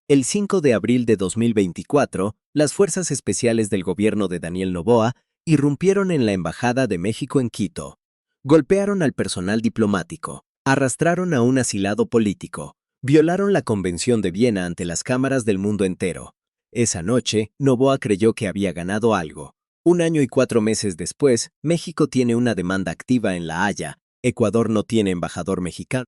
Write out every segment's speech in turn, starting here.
El 5 de abril de 2024, las fuerzas especiales del gobierno de Daniel Noboa irrumpieron en la Embajada de México en Quito. Golpearon al personal diplomático, arrastraron a un asilado político, violaron la Convención de Viena ante las cámaras del mundo entero. Esa noche, Noboa creyó que había ganado algo. 1 año y 4 meses después, México tiene una demanda activa en La Haya, Ecuador no tiene embajador mexicano,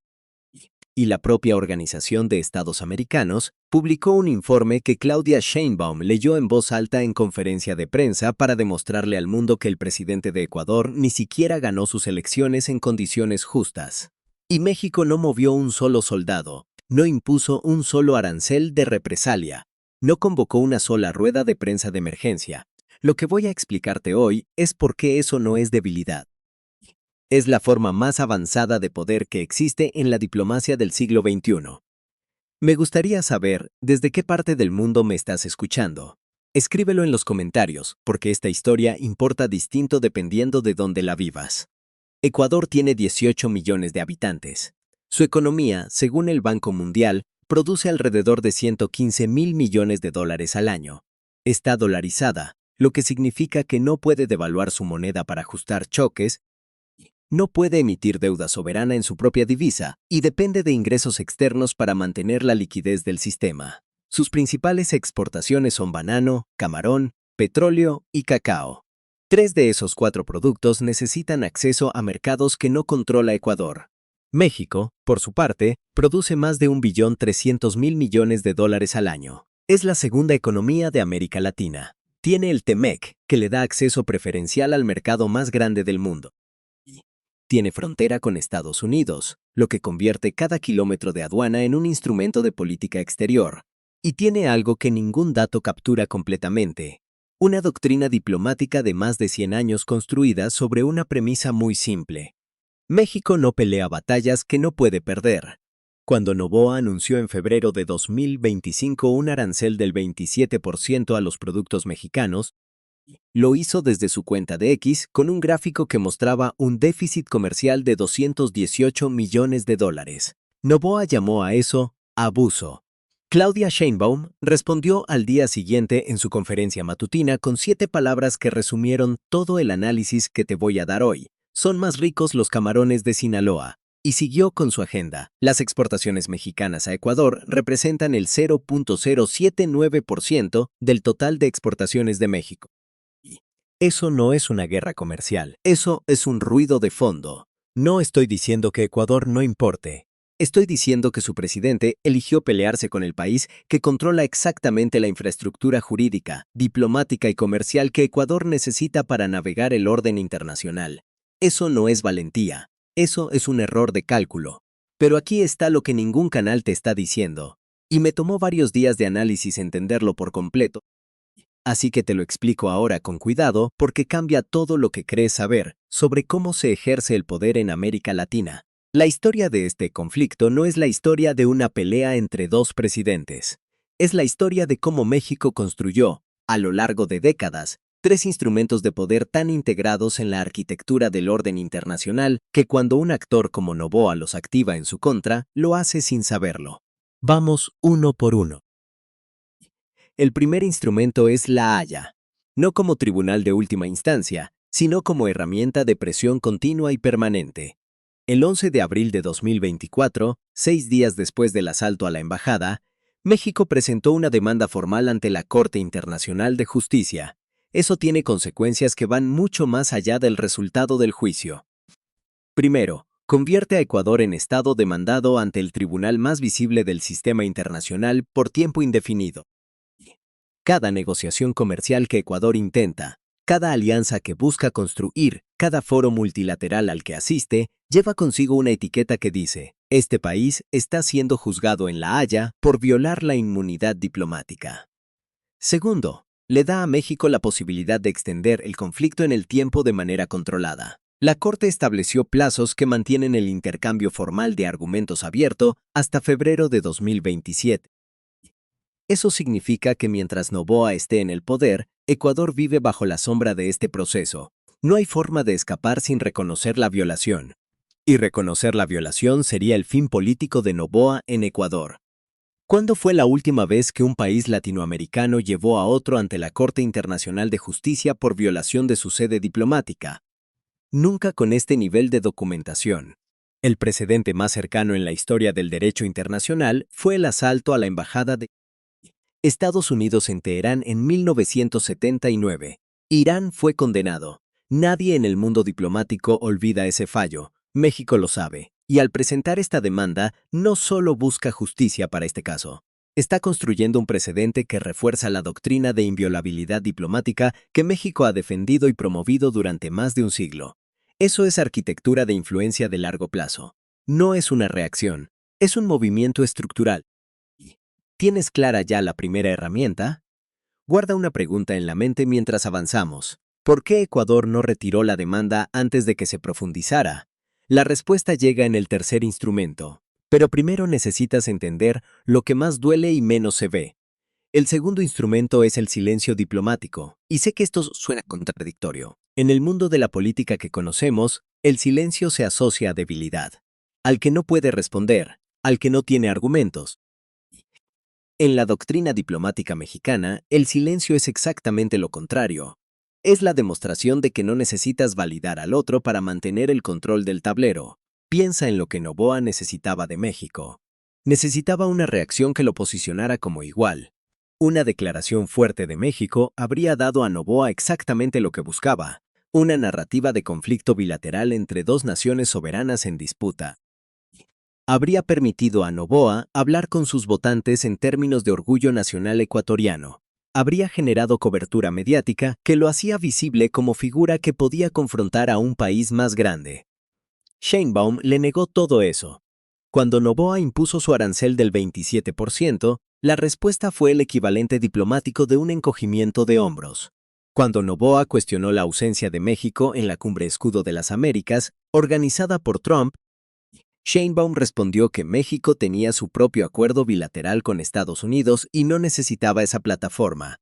y la propia Organización de Estados Americanos publicó un informe que Claudia Sheinbaum leyó en voz alta en conferencia de prensa para demostrarle al mundo que el presidente de Ecuador ni siquiera ganó sus elecciones en condiciones justas. Y México no movió un solo soldado, no impuso un solo arancel de represalia, no convocó una sola rueda de prensa de emergencia. Lo que voy a explicarte hoy es por qué eso no es debilidad. Es la forma más avanzada de poder que existe en la diplomacia del siglo XXI. Me gustaría saber desde qué parte del mundo me estás escuchando. Escríbelo en los comentarios, porque esta historia importa distinto dependiendo de dónde la vivas. Ecuador tiene 18 millones de habitantes. Su economía, según el Banco Mundial, produce alrededor de 115.000 millones de dólares al año. Está dolarizada, lo que significa que no puede devaluar su moneda para ajustar choques, no puede emitir deuda soberana en su propia divisa y depende de ingresos externos para mantener la liquidez del sistema. Sus principales exportaciones son banano, camarón, petróleo y cacao. 3 de esos 4 productos necesitan acceso a mercados que no controla Ecuador. México, por su parte, produce más de 1.300.000 millones de dólares al año. Es la segunda economía de América Latina. Tiene el TEMEC, que le da acceso preferencial al mercado más grande del mundo. Tiene frontera con Estados Unidos, lo que convierte cada kilómetro de aduana en un instrumento de política exterior. Y tiene algo que ningún dato captura completamente: una doctrina diplomática de más de 100 años construida sobre una premisa muy simple. México no pelea batallas que no puede perder. Cuando Noboa anunció en febrero de 2025 un arancel del 27% a los productos mexicanos, lo hizo desde su cuenta de X con un gráfico que mostraba un déficit comercial de 218 millones de dólares. Noboa llamó a eso abuso. Claudia Sheinbaum respondió al día siguiente en su conferencia matutina con 7 palabras que resumieron todo el análisis que te voy a dar hoy. Son más ricos los camarones de Sinaloa. Y siguió con su agenda. Las exportaciones mexicanas a Ecuador representan el 0.079% del total de exportaciones de México. Eso no es una guerra comercial, eso es un ruido de fondo. No estoy diciendo que Ecuador no importe. Estoy diciendo que su presidente eligió pelearse con el país que controla exactamente la infraestructura jurídica, diplomática y comercial que Ecuador necesita para navegar el orden internacional. Eso no es valentía, eso es un error de cálculo. Pero aquí está lo que ningún canal te está diciendo. Y me tomó varios días de análisis entenderlo por completo. Así que te lo explico ahora con cuidado porque cambia todo lo que crees saber sobre cómo se ejerce el poder en América Latina. La historia de este conflicto no es la historia de una pelea entre 2 presidentes. Es la historia de cómo México construyó, a lo largo de décadas, 3 instrumentos de poder tan integrados en la arquitectura del orden internacional que cuando un actor como Noboa los activa en su contra, lo hace sin saberlo. Vamos uno por uno. El primer instrumento es La Haya, no como tribunal de última instancia, sino como herramienta de presión continua y permanente. El 11 de abril de 2024, 6 días después del asalto a la embajada, México presentó una demanda formal ante la Corte Internacional de Justicia. Eso tiene consecuencias que van mucho más allá del resultado del juicio. Primero, convierte a Ecuador en estado demandado ante el tribunal más visible del sistema internacional por tiempo indefinido. Cada negociación comercial que Ecuador intenta, cada alianza que busca construir, cada foro multilateral al que asiste, lleva consigo una etiqueta que dice: este país está siendo juzgado en La Haya por violar la inmunidad diplomática. Segundo, le da a México la posibilidad de extender el conflicto en el tiempo de manera controlada. La Corte estableció plazos que mantienen el intercambio formal de argumentos abierto hasta febrero de 2027. Eso significa que mientras Noboa esté en el poder, Ecuador vive bajo la sombra de este proceso. No hay forma de escapar sin reconocer la violación. Y reconocer la violación sería el fin político de Noboa en Ecuador. ¿Cuándo fue la última vez que un país latinoamericano llevó a otro ante la Corte Internacional de Justicia por violación de su sede diplomática? Nunca con este nivel de documentación. El precedente más cercano en la historia del derecho internacional fue el asalto a la Embajada de Estados Unidos en Teherán en 1979. Irán fue condenado. Nadie en el mundo diplomático olvida ese fallo. México lo sabe. Y al presentar esta demanda, no solo busca justicia para este caso. Está construyendo un precedente que refuerza la doctrina de inviolabilidad diplomática que México ha defendido y promovido durante más de un siglo. Eso es arquitectura de influencia de largo plazo. No es una reacción, es un movimiento estructural. ¿Tienes clara ya la primera herramienta? Guarda una pregunta en la mente mientras avanzamos. ¿Por qué Ecuador no retiró la demanda antes de que se profundizara? La respuesta llega en el tercer instrumento. Pero primero necesitas entender lo que más duele y menos se ve. El segundo instrumento es el silencio diplomático, y sé que esto suena contradictorio. En el mundo de la política que conocemos, el silencio se asocia a debilidad. Al que no puede responder, al que no tiene argumentos. En la doctrina diplomática mexicana, el silencio es exactamente lo contrario. Es la demostración de que no necesitas validar al otro para mantener el control del tablero. Piensa en lo que Noboa necesitaba de México. Necesitaba una reacción que lo posicionara como igual. Una declaración fuerte de México habría dado a Noboa exactamente lo que buscaba, una narrativa de conflicto bilateral entre dos naciones soberanas en disputa. Habría permitido a Noboa hablar con sus votantes en términos de orgullo nacional ecuatoriano. Habría generado cobertura mediática que lo hacía visible como figura que podía confrontar a un país más grande. Sheinbaum le negó todo eso. Cuando Noboa impuso su arancel del 27%, la respuesta fue el equivalente diplomático de un encogimiento de hombros. Cuando Noboa cuestionó la ausencia de México en la Cumbre Escudo de las Américas, organizada por Trump, Sheinbaum respondió que México tenía su propio acuerdo bilateral con Estados Unidos y no necesitaba esa plataforma.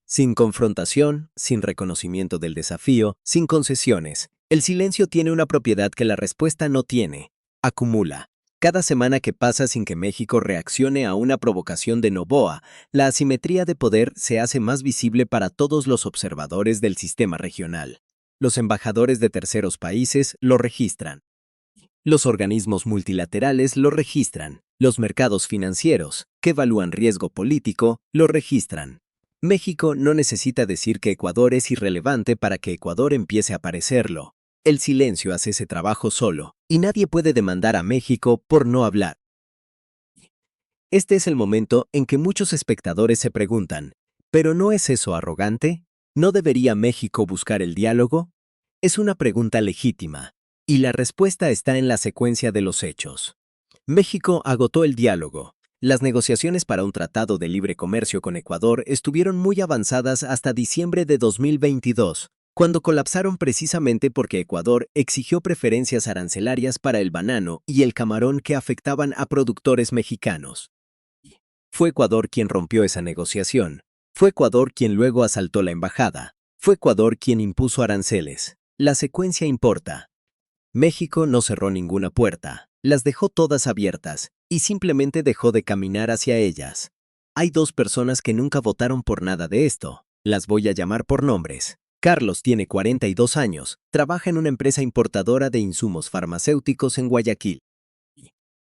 Sin confrontación, sin reconocimiento del desafío, sin concesiones, el silencio tiene una propiedad que la respuesta no tiene. Acumula. Cada semana que pasa sin que México reaccione a una provocación de Noboa, la asimetría de poder se hace más visible para todos los observadores del sistema regional. Los embajadores de terceros países lo registran. Los organismos multilaterales lo registran. Los mercados financieros, que evalúan riesgo político, lo registran. México no necesita decir que Ecuador es irrelevante para que Ecuador empiece a parecerlo. El silencio hace ese trabajo solo, y nadie puede demandar a México por no hablar. Este es el momento en que muchos espectadores se preguntan, ¿pero no es eso arrogante? ¿No debería México buscar el diálogo? Es una pregunta legítima. Y la respuesta está en la secuencia de los hechos. México agotó el diálogo. Las negociaciones para un tratado de libre comercio con Ecuador estuvieron muy avanzadas hasta diciembre de 2022, cuando colapsaron precisamente porque Ecuador exigió preferencias arancelarias para el banano y el camarón que afectaban a productores mexicanos. Fue Ecuador quien rompió esa negociación. Fue Ecuador quien luego asaltó la embajada. Fue Ecuador quien impuso aranceles. La secuencia importa. México no cerró ninguna puerta, las dejó todas abiertas y simplemente dejó de caminar hacia ellas. Hay dos personas que nunca votaron por nada de esto. Las voy a llamar por nombres. Carlos tiene 42 años, trabaja en una empresa importadora de insumos farmacéuticos en Guayaquil.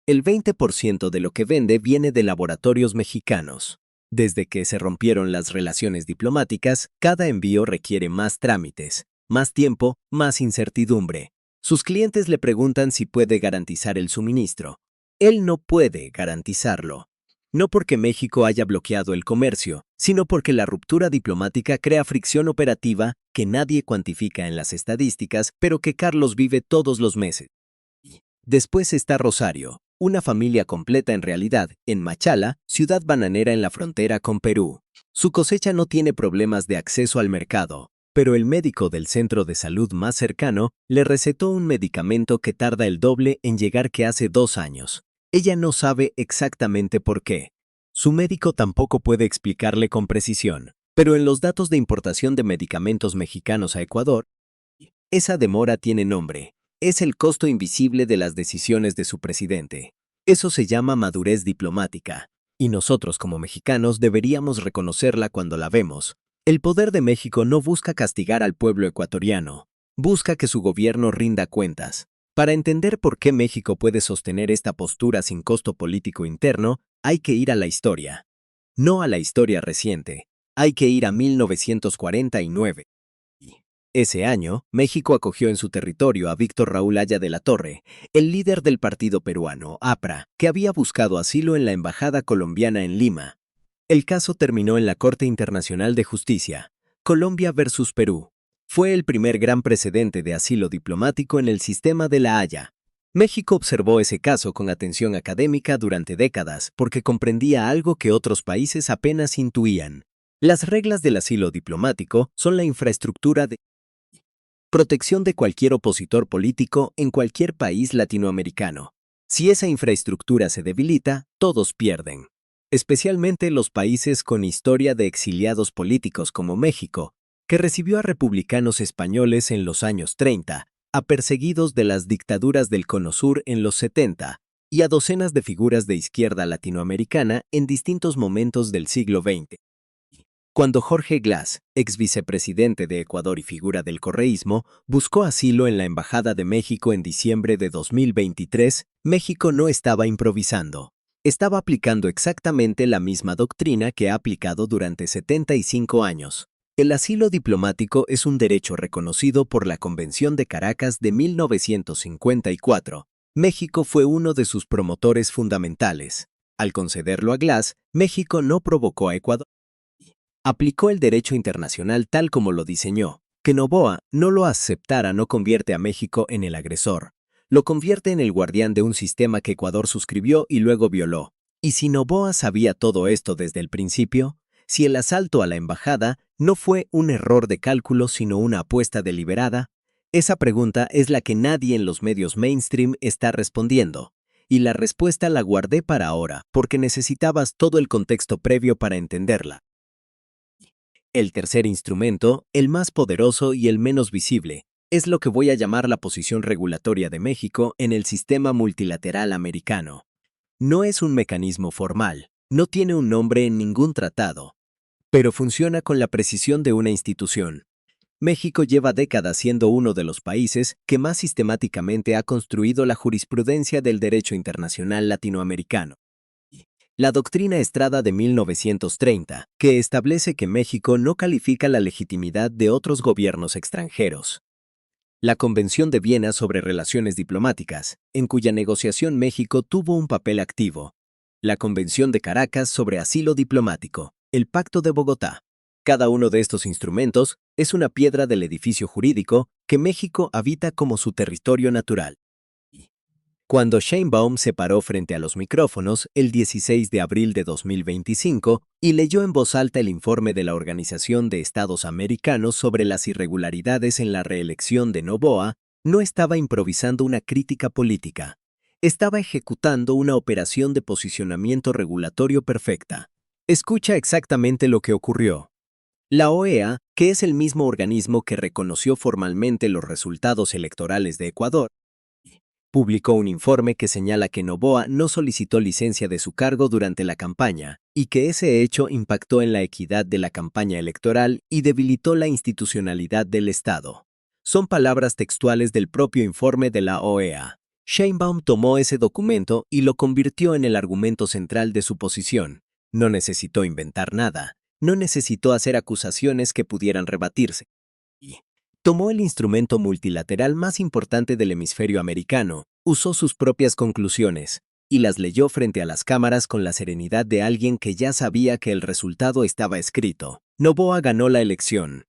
El 20% de lo que vende viene de laboratorios mexicanos. Desde que se rompieron las relaciones diplomáticas, cada envío requiere más trámites, más tiempo, más incertidumbre. Sus clientes le preguntan si puede garantizar el suministro. Él no puede garantizarlo. No porque México haya bloqueado el comercio, sino porque la ruptura diplomática crea fricción operativa que nadie cuantifica en las estadísticas, pero que Carlos vive todos los meses. Después está Rosario, una familia completa en realidad, en Machala, ciudad bananera en la frontera con Perú. Su cosecha no tiene problemas de acceso al mercado. Pero el médico del centro de salud más cercano le recetó un medicamento que tarda el doble en llegar que hace 2 años. Ella no sabe exactamente por qué. Su médico tampoco puede explicarle con precisión. Pero en los datos de importación de medicamentos mexicanos a Ecuador, esa demora tiene nombre. Es el costo invisible de las decisiones de su presidente. Eso se llama madurez diplomática. Y nosotros como mexicanos deberíamos reconocerla cuando la vemos. El poder de México no busca castigar al pueblo ecuatoriano, busca que su gobierno rinda cuentas. Para entender por qué México puede sostener esta postura sin costo político interno, hay que ir a la historia. No a la historia reciente, hay que ir a 1949. Ese año, México acogió en su territorio a Víctor Raúl Haya de la Torre, el líder del partido peruano, APRA, que había buscado asilo en la embajada colombiana en Lima. El caso terminó en la Corte Internacional de Justicia, Colombia versus Perú. Fue el primer gran precedente de asilo diplomático en el sistema de La Haya. México observó ese caso con atención académica durante décadas porque comprendía algo que otros países apenas intuían. Las reglas del asilo diplomático son la infraestructura de protección de cualquier opositor político en cualquier país latinoamericano. Si esa infraestructura se debilita, todos pierden. Especialmente los países con historia de exiliados políticos como México, que recibió a republicanos españoles en los años 30, a perseguidos de las dictaduras del Cono Sur en los 70 y a docenas de figuras de izquierda latinoamericana en distintos momentos del siglo XX. Cuando Jorge Glass, ex vicepresidente de Ecuador y figura del correísmo, buscó asilo en la Embajada de México en diciembre de 2023, México no estaba improvisando. Estaba aplicando exactamente la misma doctrina que ha aplicado durante 75 años. El asilo diplomático es un derecho reconocido por la Convención de Caracas de 1954. México fue uno de sus promotores fundamentales. Al concederlo a Glass, México no provocó a Ecuador. Aplicó el derecho internacional tal como lo diseñó. Que Noboa no lo aceptara no convierte a México en el agresor. Lo convierte en el guardián de un sistema que Ecuador suscribió y luego violó. Y si Noboa sabía todo esto desde el principio, si el asalto a la embajada no fue un error de cálculo sino una apuesta deliberada, esa pregunta es la que nadie en los medios mainstream está respondiendo. Y la respuesta la guardé para ahora, porque necesitabas todo el contexto previo para entenderla. El tercer instrumento, el más poderoso y el menos visible, es lo que voy a llamar la posición regulatoria de México en el sistema multilateral americano. No es un mecanismo formal, no tiene un nombre en ningún tratado, pero funciona con la precisión de una institución. México lleva décadas siendo uno de los países que más sistemáticamente ha construido la jurisprudencia del derecho internacional latinoamericano. La doctrina Estrada de 1930, que establece que México no califica la legitimidad de otros gobiernos extranjeros. La Convención de Viena sobre Relaciones Diplomáticas, en cuya negociación México tuvo un papel activo. La Convención de Caracas sobre Asilo Diplomático, el Pacto de Bogotá. Cada uno de estos instrumentos es una piedra del edificio jurídico que México habita como su territorio natural. Cuando Sheinbaum se paró frente a los micrófonos el 16 de abril de 2025 y leyó en voz alta el informe de la Organización de Estados Americanos sobre las irregularidades en la reelección de Noboa, no estaba improvisando una crítica política. Estaba ejecutando una operación de posicionamiento regulatorio perfecta. Escucha exactamente lo que ocurrió. La OEA, que es el mismo organismo que reconoció formalmente los resultados electorales de Ecuador, publicó un informe que señala que Noboa no solicitó licencia de su cargo durante la campaña y que ese hecho impactó en la equidad de la campaña electoral y debilitó la institucionalidad del Estado. Son palabras textuales del propio informe de la OEA. Sheinbaum tomó ese documento y lo convirtió en el argumento central de su posición. No necesitó inventar nada, no necesitó hacer acusaciones que pudieran rebatirse. Tomó el instrumento multilateral más importante del hemisferio americano, usó sus propias conclusiones y las leyó frente a las cámaras con la serenidad de alguien que ya sabía que el resultado estaba escrito. Noboa ganó la elección.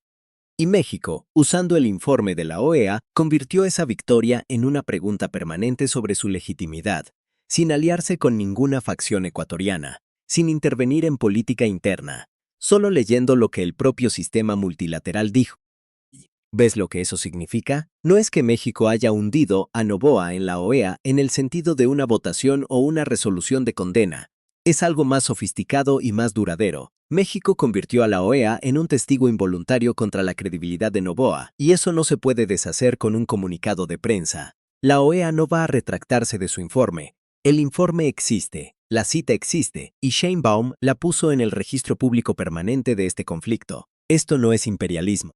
Y México, usando el informe de la OEA, convirtió esa victoria en una pregunta permanente sobre su legitimidad, sin aliarse con ninguna facción ecuatoriana, sin intervenir en política interna, solo leyendo lo que el propio sistema multilateral dijo. ¿Ves lo que eso significa? No es que México haya hundido a Noboa en la OEA en el sentido de una votación o una resolución de condena. Es algo más sofisticado y más duradero. México convirtió a la OEA en un testigo involuntario contra la credibilidad de Noboa, y eso no se puede deshacer con un comunicado de prensa. La OEA no va a retractarse de su informe. El informe existe. La cita existe, y Sheinbaum la puso en el registro público permanente de este conflicto. Esto no es imperialismo.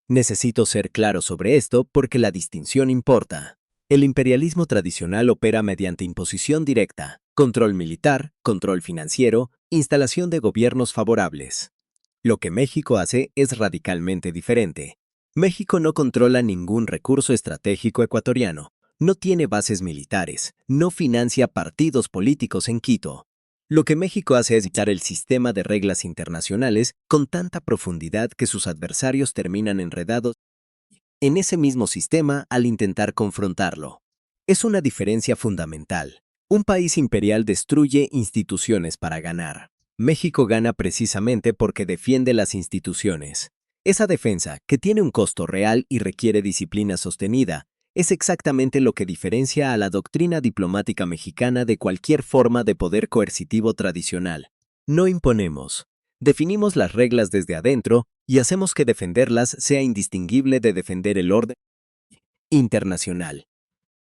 Necesito ser claro sobre esto porque la distinción importa. El imperialismo tradicional opera mediante imposición directa, control militar, control financiero, instalación de gobiernos favorables. Lo que México hace es radicalmente diferente. México no controla ningún recurso estratégico ecuatoriano, no tiene bases militares, no financia partidos políticos en Quito. Lo que México hace es dictar el sistema de reglas internacionales con tanta profundidad que sus adversarios terminan enredados en ese mismo sistema al intentar confrontarlo. Es una diferencia fundamental. Un país imperial destruye instituciones para ganar. México gana precisamente porque defiende las instituciones. Esa defensa, que tiene un costo real y requiere disciplina sostenida, es exactamente lo que diferencia a la doctrina diplomática mexicana de cualquier forma de poder coercitivo tradicional. No imponemos. Definimos las reglas desde adentro y hacemos que defenderlas sea indistinguible de defender el orden internacional.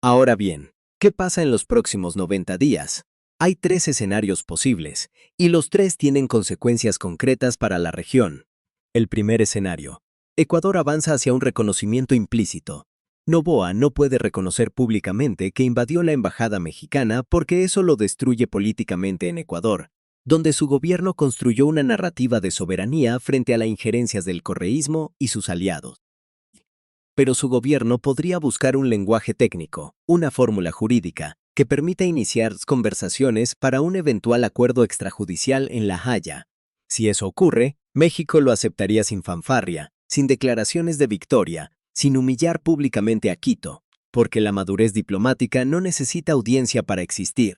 Ahora bien, ¿qué pasa en los próximos 90 días? Hay 3 escenarios posibles, y los 3 tienen consecuencias concretas para la región. El primer escenario. Ecuador avanza hacia un reconocimiento implícito. Noboa no puede reconocer públicamente que invadió la embajada mexicana porque eso lo destruye políticamente en Ecuador, donde su gobierno construyó una narrativa de soberanía frente a las injerencias del correísmo y sus aliados. Pero su gobierno podría buscar un lenguaje técnico, una fórmula jurídica, que permita iniciar conversaciones para un eventual acuerdo extrajudicial en La Haya. Si eso ocurre, México lo aceptaría sin fanfarria, sin declaraciones de victoria, sin humillar públicamente a Quito, porque la madurez diplomática no necesita audiencia para existir.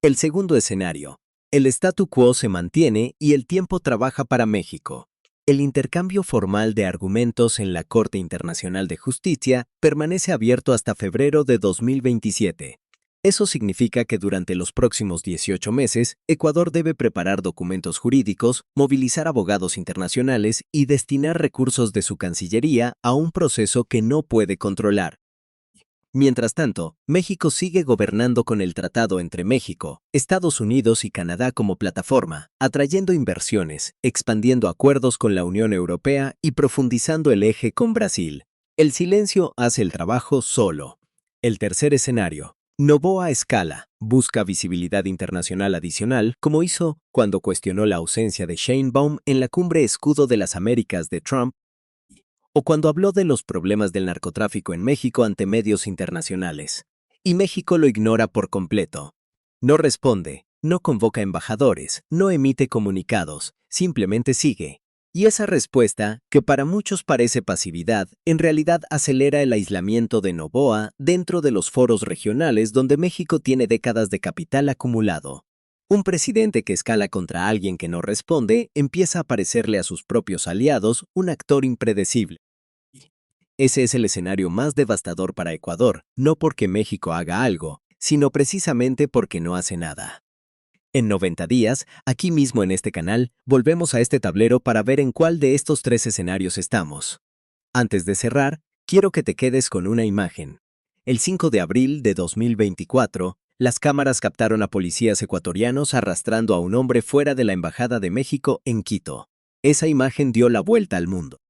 El segundo escenario. El statu quo se mantiene y el tiempo trabaja para México. El intercambio formal de argumentos en la Corte Internacional de Justicia permanece abierto hasta febrero de 2027. Eso significa que durante los próximos 18 meses, Ecuador debe preparar documentos jurídicos, movilizar abogados internacionales y destinar recursos de su Cancillería a un proceso que no puede controlar. Mientras tanto, México sigue gobernando con el tratado entre México, Estados Unidos y Canadá como plataforma, atrayendo inversiones, expandiendo acuerdos con la Unión Europea y profundizando el eje con Brasil. El silencio hace el trabajo solo. El tercer escenario. Noboa escala, busca visibilidad internacional adicional, como hizo cuando cuestionó la ausencia de Sheinbaum en la cumbre Escudo de las Américas de Trump, o cuando habló de los problemas del narcotráfico en México ante medios internacionales. Y México lo ignora por completo. No responde, no convoca embajadores, no emite comunicados, simplemente sigue. Y esa respuesta, que para muchos parece pasividad, en realidad acelera el aislamiento de Noboa dentro de los foros regionales donde México tiene décadas de capital acumulado. Un presidente que escala contra alguien que no responde empieza a parecerle a sus propios aliados un actor impredecible. Ese es el escenario más devastador para Ecuador, no porque México haga algo, sino precisamente porque no hace nada. En 90 días, aquí mismo en este canal, volvemos a este tablero para ver en cuál de estos 3 escenarios estamos. Antes de cerrar, quiero que te quedes con una imagen. El 5 de abril de 2024, las cámaras captaron a policías ecuatorianos arrastrando a un hombre fuera de la Embajada de México en Quito. Esa imagen dio la vuelta al mundo.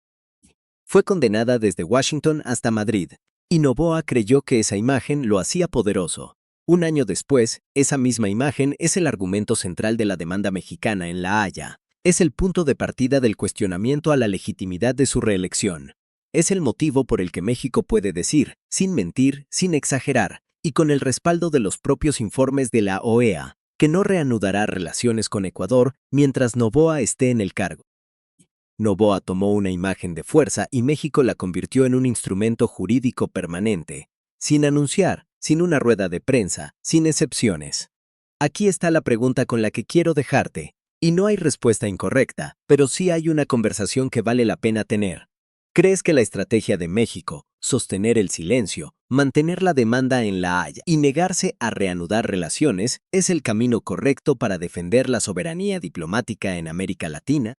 Fue condenada desde Washington hasta Madrid, y Noboa creyó que esa imagen lo hacía poderoso. Un año después, esa misma imagen es el argumento central de la demanda mexicana en La Haya. Es el punto de partida del cuestionamiento a la legitimidad de su reelección. Es el motivo por el que México puede decir, sin mentir, sin exagerar, y con el respaldo de los propios informes de la OEA, que no reanudará relaciones con Ecuador mientras Noboa esté en el cargo. Noboa tomó una imagen de fuerza y México la convirtió en un instrumento jurídico permanente, sin anunciar, sin una rueda de prensa, sin excepciones. Aquí está la pregunta con la que quiero dejarte, y no hay respuesta incorrecta, pero sí hay una conversación que vale la pena tener. ¿Crees que la estrategia de México, sostener el silencio, mantener la demanda en La Haya y negarse a reanudar relaciones, es el camino correcto para defender la soberanía diplomática en América Latina?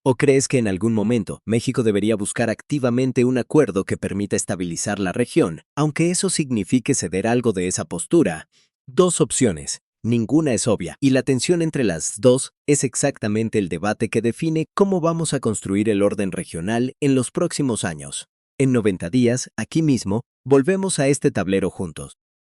¿O crees que en algún momento México debería buscar activamente un acuerdo que permita estabilizar la región, aunque eso signifique ceder algo de esa postura? Dos opciones. Ninguna es obvia, y la tensión entre las dos es exactamente el debate que define cómo vamos a construir el orden regional en los próximos años. En 90 días, aquí mismo, volvemos a este tablero juntos.